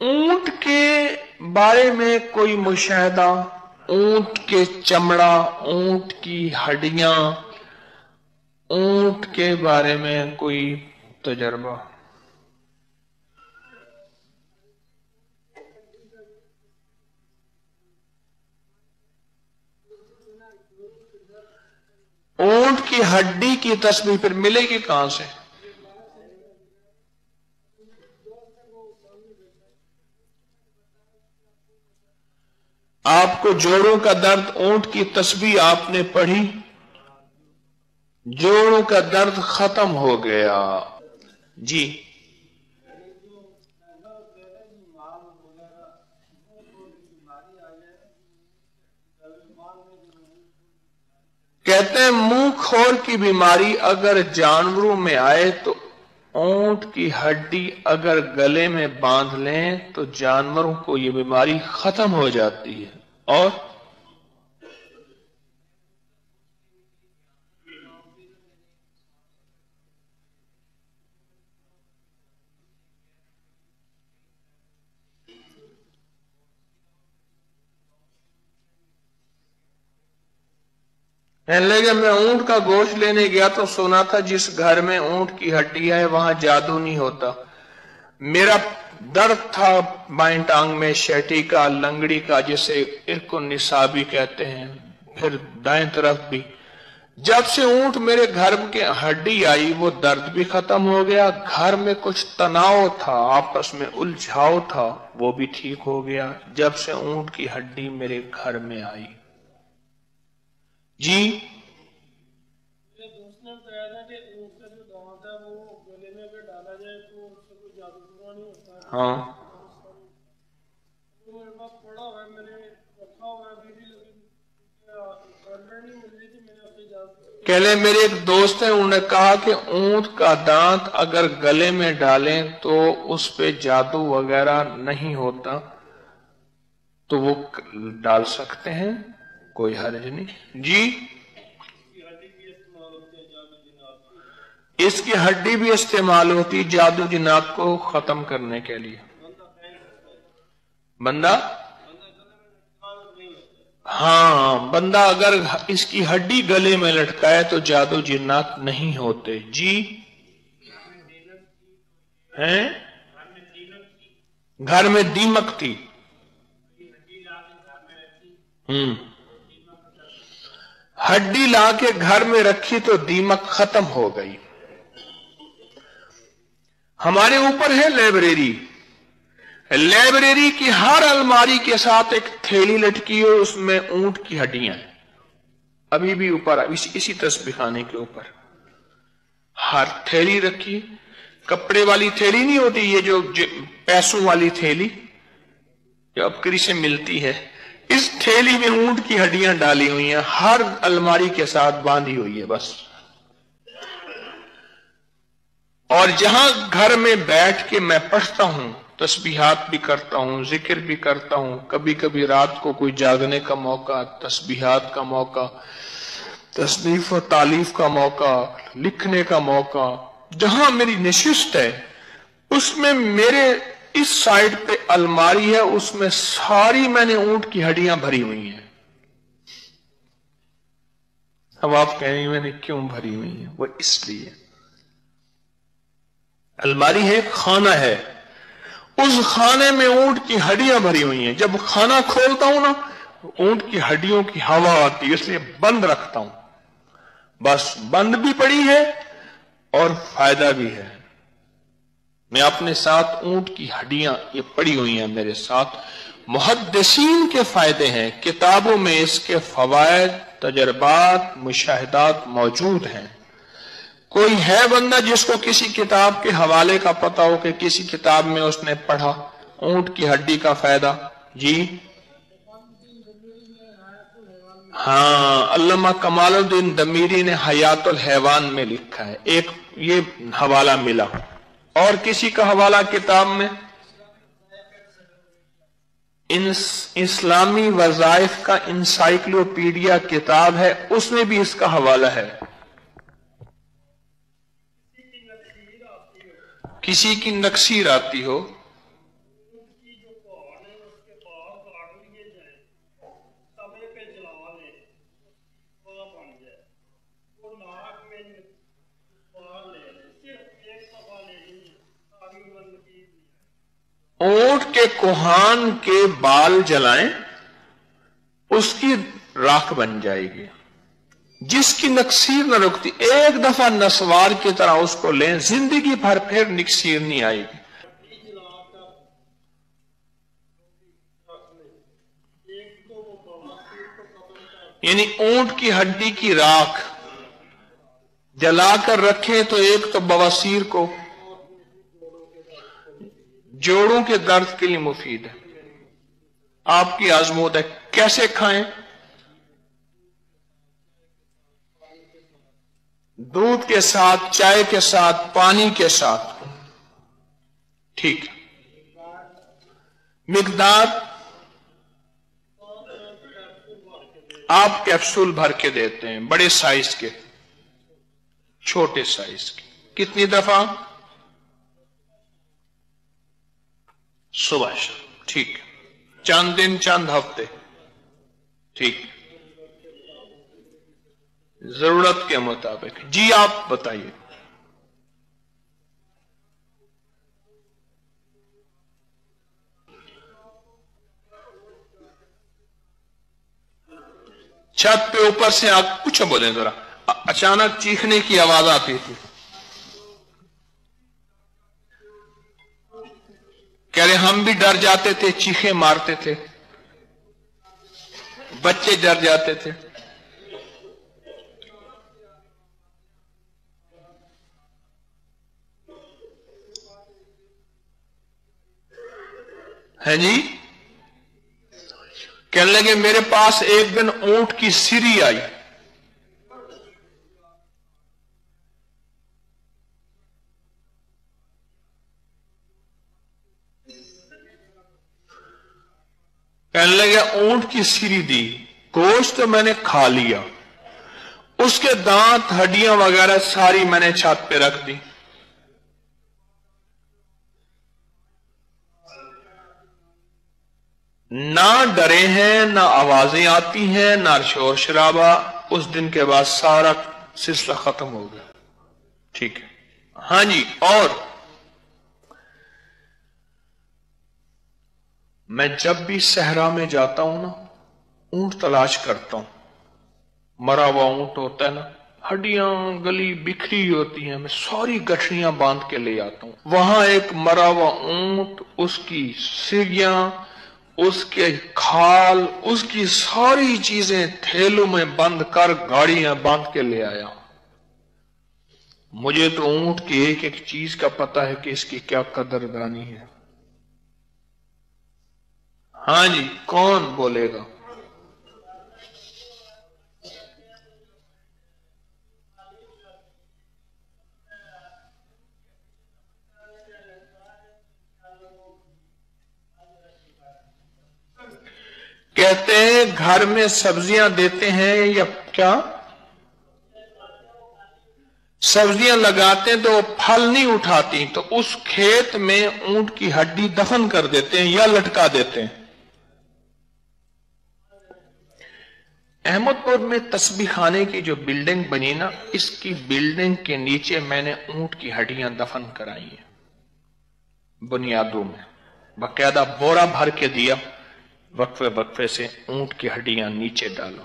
ऊंट के बारे में कोई मुशाहिदा, ऊंट के चमड़ा, ऊंट की हड्डियां, ऊंट के बारे में कोई तजर्बा? ऊंट की हड्डी की तस्वीर फिर मिलेगी कहां से? आपको जोड़ों का दर्द, ऊंट की तस्बीह आपने पढ़ी, जोड़ों का दर्द खत्म हो गया। जी, कहते हैं मुंह खोर की बीमारी अगर जानवरों में आए तो ऊंट की हड्डी अगर गले में बांध लें तो जानवरों को ये बीमारी खत्म हो जाती है। और कहने लगे मैं ऊंट का गोश्त लेने गया तो सुना था जिस घर में ऊंट की हड्डी है वहां जादू नहीं होता। मेरा दर्द था बाएं टांग में, शेटी का, लंगड़ी का, जिसे इनको निसाबी कहते हैं, फिर दाएं तरफ भी। जब से ऊंट मेरे घर के हड्डी आई वो दर्द भी खत्म हो गया, घर में कुछ तनाव था, आपस में उलझाव था, वो भी ठीक हो गया जब से ऊंट की हड्डी मेरे घर में आई। जी, मेरे दोस्त ने बताया था कि ऊंट का जो दांत है वो गले में अगर डाला जाए तो उससे कोई जादू टोना नहीं होता। हाँ, तो मेरे पास पड़ा हुआ है, मैंने रखा हुआ है अभी भी, लेकिन गवर्नमेंट नहीं मिल रही थी, मैंने अपनी जादू। कहले मेरे एक दोस्त है, उन्होंने कहा कि ऊंट का दांत अगर गले में डालें तो उस पे जादू वगैरह नहीं होता, तो वो डाल सकते हैं, कोई हर्ज नहीं। जी, इसकी हड्डी भी इस्तेमाल होती जादू जिन्नात को खत्म करने के लिए। बंदा, हाँ, बंदा अगर इसकी हड्डी गले में लटकाए तो जादू जिन्नात नहीं होते। जी, हैं? घर में दीमक थी। हड्डी लाके घर में रखी तो दीमक खत्म हो गई। हमारे ऊपर है लाइब्रेरी, लाइब्रेरी की हर अलमारी के साथ एक थैली लटकी है, उसमें ऊंट की हड्डियां हैं। अभी भी ऊपर इसी तस्बीह खाने के ऊपर हर थैली रखी, कपड़े वाली थैली नहीं होती, ये जो पैसों वाली थैली जो अपकरी से मिलती है, इस थैली में ऊंट की हड्डियां डाली हुई हैं, हर अलमारी के साथ बांधी हुई है बस। और जहां घर में बैठ के मैं पढ़ता हूं, तस्बीहात भी करता हूं, जिक्र भी करता हूं, कभी कभी रात को कोई जागने का मौका, तस्बीहात का मौका, तस्नीफ और तालीफ का मौका, लिखने का मौका, जहां मेरी नशिस्त है उसमें मेरे इस साइड पे अलमारी है, उसमें सारी मैंने ऊंट की हड्डियां भरी हुई हैं। अब आप कहेंगे मैंने क्यों भरी हुई है? वो इसलिए अलमारी है, खाना है, उस खाने में ऊंट की हड्डियां भरी हुई हैं। जब खाना खोलता हूं ना, ऊंट की हड्डियों की हवा आती है, इसलिए बंद रखता हूं। बस बंद भी पड़ी है और फायदा भी है। मैं अपने साथ ऊंट की हड्डियां ये पड़ी हुई हैं मेरे साथ। मुहद्दिसीन के फायदे हैं, किताबों में इसके फवायद, तजर्बात, मुशाहिदात मौजूद हैं। कोई है बंदा जिसको किसी किताब के हवाले का पता हो कि किसी किताब में उसने पढ़ा ऊंट की हड्डी का फायदा? जी, हाँ, अल्लामा कमालुद्दीन दमीरी ने हयातुल हैवान में लिखा है, एक ये हवाला मिला। और किसी का हवाला किताब में इस्लामी वज़ाइफ का इंसाइक्लोपीडिया किताब है, उसमें भी इसका हवाला है। किसी की नक्सीर आती हो, कोहान के बाल जलाएं, उसकी राख बन जाएगी। जिसकी नक्सीर न रुकती, एक दफा नसवार की तरह उसको लें, जिंदगी भर फिर नक्सीर नहीं आएगी। यानी ऊंट की हड्डी की राख जलाकर रखें तो एक तो बवासीर को, जोड़ों के दर्द के लिए मुफीद है। आपकी आजमूद है, कैसे खाएं? दूध के साथ, चाय के साथ, पानी के साथ। ठीक है। मिकदार आप कैप्सूल भर के देते हैं, बड़े साइज के, छोटे साइज के। कितनी दफा? सुबह शाम। ठीक है। चंद दिन, चंद हफ्ते। ठीक, जरूरत के मुताबिक। जी आप बताइए। छत पे ऊपर से आग, कुछ बोले जरा, अचानक चीखने की आवाज आती थी। कह रहे हम भी डर जाते थे, चीखें मारते थे, बच्चे डर जाते थे। है जी? कहने लगे मेरे पास एक दिन ऊंट की सिरी आई, कहने लगे ऊंट की सिरी दी, गोश्त तो मैंने खा लिया, उसके दांत हड्डियां वगैरह सारी मैंने छत पे रख दी। ना डरे हैं, ना आवाजें आती हैं, ना शोर शराबा। उस दिन के बाद सारा सिलसिला खत्म हो गया। ठीक है। हाँ जी। और मैं जब भी सहरा में जाता हूं ना, ऊंट तलाश करता हूं। मरा हुआ ऊंट होता है ना, हड्डियां गली बिखरी होती हैं, मैं सारी गठरियां बांध के ले आता हूं। वहां एक मरा हुआ ऊंट, उसकी सिरियां, उसके खाल, उसकी सारी चीजें थैलों में बंद कर गाड़ियां बांध के ले आया। मुझे तो ऊंट की एक एक चीज का पता है कि इसकी क्या कदरदानी है। हाँ जी, कौन बोलेगा? कहते हैं घर में सब्जियां देते हैं या क्या? सब्जियां लगाते हैं तो वो फल नहीं उठाती, तो उस खेत में ऊंट की हड्डी दफन कर देते हैं या लटका देते हैं। अहमदपुर में तस्बीह खाने की जो बिल्डिंग बनी ना, इसकी बिल्डिंग के नीचे मैंने ऊंट की हड्डियां दफन कराई हैं, बुनियादों में बाकायदा बोरा भर के दिया, वक्फे वक्फे से ऊंट की हड्डियां नीचे डालो।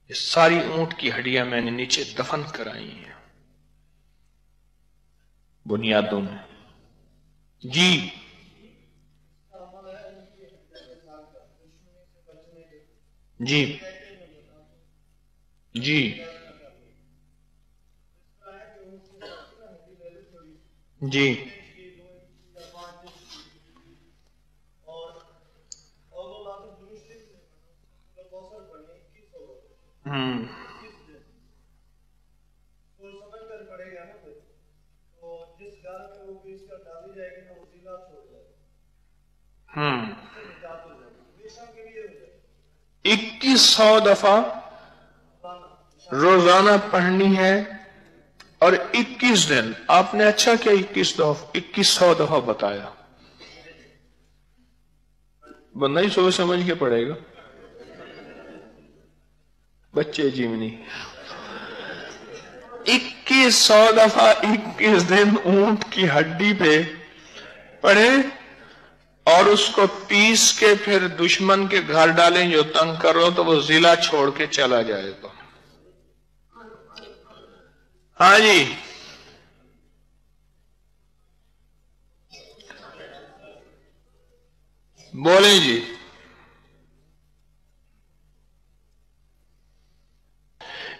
ये सारी ऊंट की हड्डियां मैंने नीचे दफन कराई हैं बुनियादों में। जी जी जी जी। हम्म 2100 दफा रोजाना पढ़नी है और 21 दिन। आपने अच्छा क्या 2100 दफा बताया, बंदा ही सोच समझ के पढ़ेगा। बच्चे जीवनी 2100 दफा 21 दिन ऊंट की हड्डी पे पढ़े और उसको पीस के फिर दुश्मन के घर डालें जो तंग कर रहे हो, तो वो जिला छोड़ के चला जाएगा। हाँ जी, बोले जी।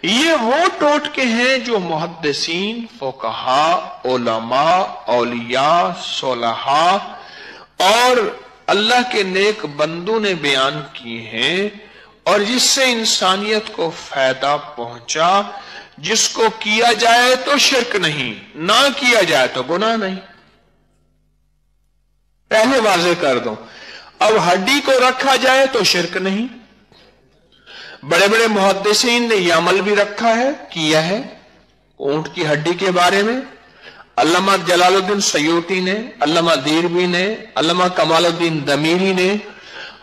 ये वो टोटके हैं जो मुहद्दिसीन, फुकहा, उलमा, औलिया, सोलहा और अल्लाह के नेक बंदू ने बयान किए हैं, और जिससे इंसानियत को फायदा पहुंचा। जिसको किया जाए तो शिर्क नहीं, ना किया जाए तो गुनाह नहीं। पहले वाज़ेह कर दो। अब हड्डी को रखा जाए तो शिर्क नहीं। बड़े बड़े मुहद्दिसीन ने यह अमल भी रखा है, किया है ऊंट की हड्डी के बारे में। अल्लामा जलालुद्दीन सयूती ने, अल्लामा दीरवी ने, अल्लामा कमालुद्दीन दमीरी ने,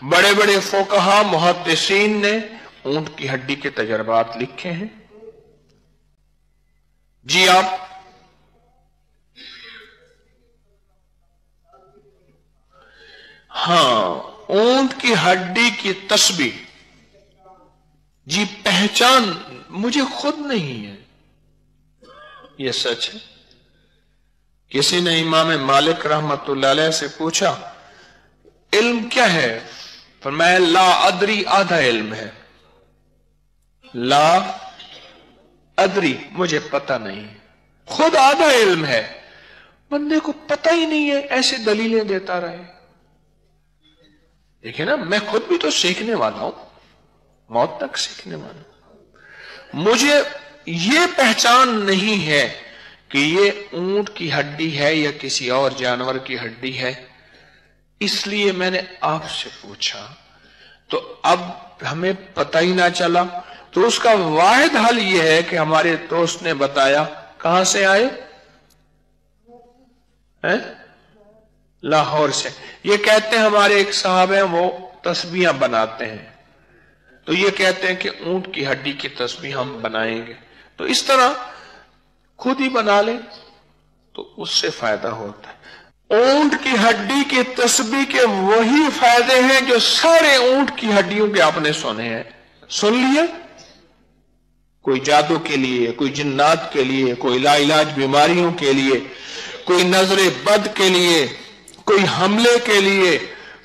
बड़े बड़े फुकहा मुहद्दिसीन ने ऊंट की हड्डी के तजर्बात लिखे हैं। जी आप हाँ, ऊंट की हड्डी की तस्बीह, जी पहचान मुझे खुद नहीं है, यह सच है। किसी ने इमाम मालिक रहमतुल्लाह अलैह से पूछा इल्म क्या है, फरमाया ला अदरी आधा इल्म है। ला अदरी, मुझे पता नहीं, खुद आधा इल्म है। बंदे को पता ही नहीं है, ऐसे दलीलें देता रहे। देखिए ना, मैं खुद भी तो सीखने वाला हूं, मौत तक सीखने वाला। मुझे ये पहचान नहीं है कि ये ऊंट की हड्डी है या किसी और जानवर की हड्डी है, इसलिए मैंने आपसे पूछा। तो अब हमें पता ही ना चला, तो उसका वाहिद हल यह है कि हमारे दोस्त ने बताया। कहां से आए हैं? लाहौर से। ये कहते हैं हमारे एक साहब हैं, वो तस्बीहां बनाते हैं, तो ये कहते हैं कि ऊंट की हड्डी की तस्बीह हम बनाएंगे। तो इस तरह खुद ही बना लें तो उससे फायदा होता है। ऊंट की हड्डी की तस्बीह के वही फायदे हैं जो सारे ऊंट की हड्डियों के आपने सुने हैं। सुन लिए? कोई जादू के लिए, कोई जिन्नात के लिए, कोई लाइलाज बीमारियों के लिए, कोई नजरे बद के लिए, कोई हमले के लिए,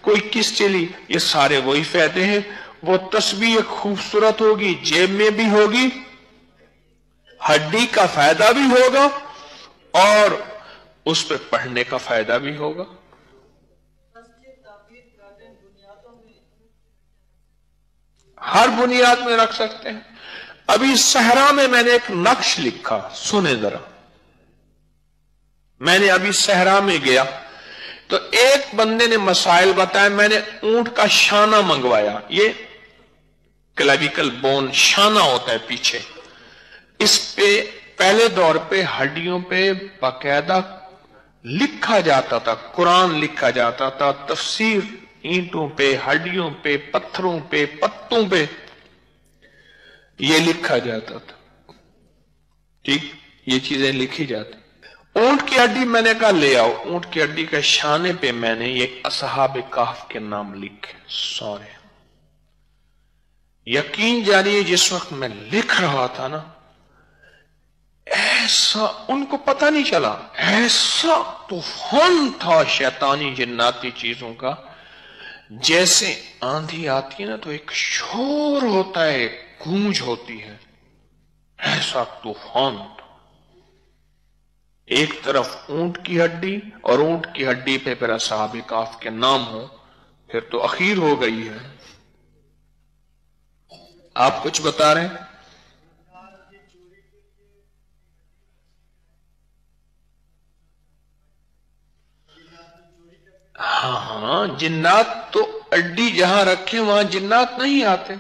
कोई किस के लिए, ये सारे वही फायदे हैं। वो तस्बीह खूबसूरत होगी, जेब में भी होगी, हड्डी का फायदा भी होगा और उस पर पढ़ने का फायदा भी होगा। हर बुनियाद में रख सकते हैं। अभी सहरा में मैंने एक नक्श लिखा, सुने जरा। मैंने अभी सहरा में गया तो एक बंदे ने मसाइल बताया। मैंने ऊंट का शाना मंगवाया, ये क्लेविकल बोन शाना होता है पीछे, इस पे पहले दौर पे हड्डियों पे बाकायदा लिखा जाता था, कुरान लिखा जाता था, तफसीर ईंटों पे, हड्डियों पे, पत्थरों पे, पत्तों पे ये लिखा जाता था। ठीक, ये चीजें लिखी जाती। ऊंट की हड्डी मैंने कहा ले आओ। ऊंट की हड्डी के शाने पे मैंने ये असहाब काफ के नाम लिखे सारे। यकीन जानिए जिस वक्त मैं लिख रहा था ना, ऐसा उनको पता नहीं चला, ऐसा तूफान था शैतानी जिन्नाती चीजों का। जैसे आंधी आती है ना तो एक शोर होता है, गूंज होती है, ऐसा तूफान था। एक तरफ ऊंट की हड्डी और ऊंट की हड्डी पे फिर असहाब काफ के नाम हो, फिर तो अखीर हो गई है। आप कुछ बता रहे हैं? हाँ हाँ, जिन्नात तो अड्डी जहां रखे वहां जिन्नात नहीं आते।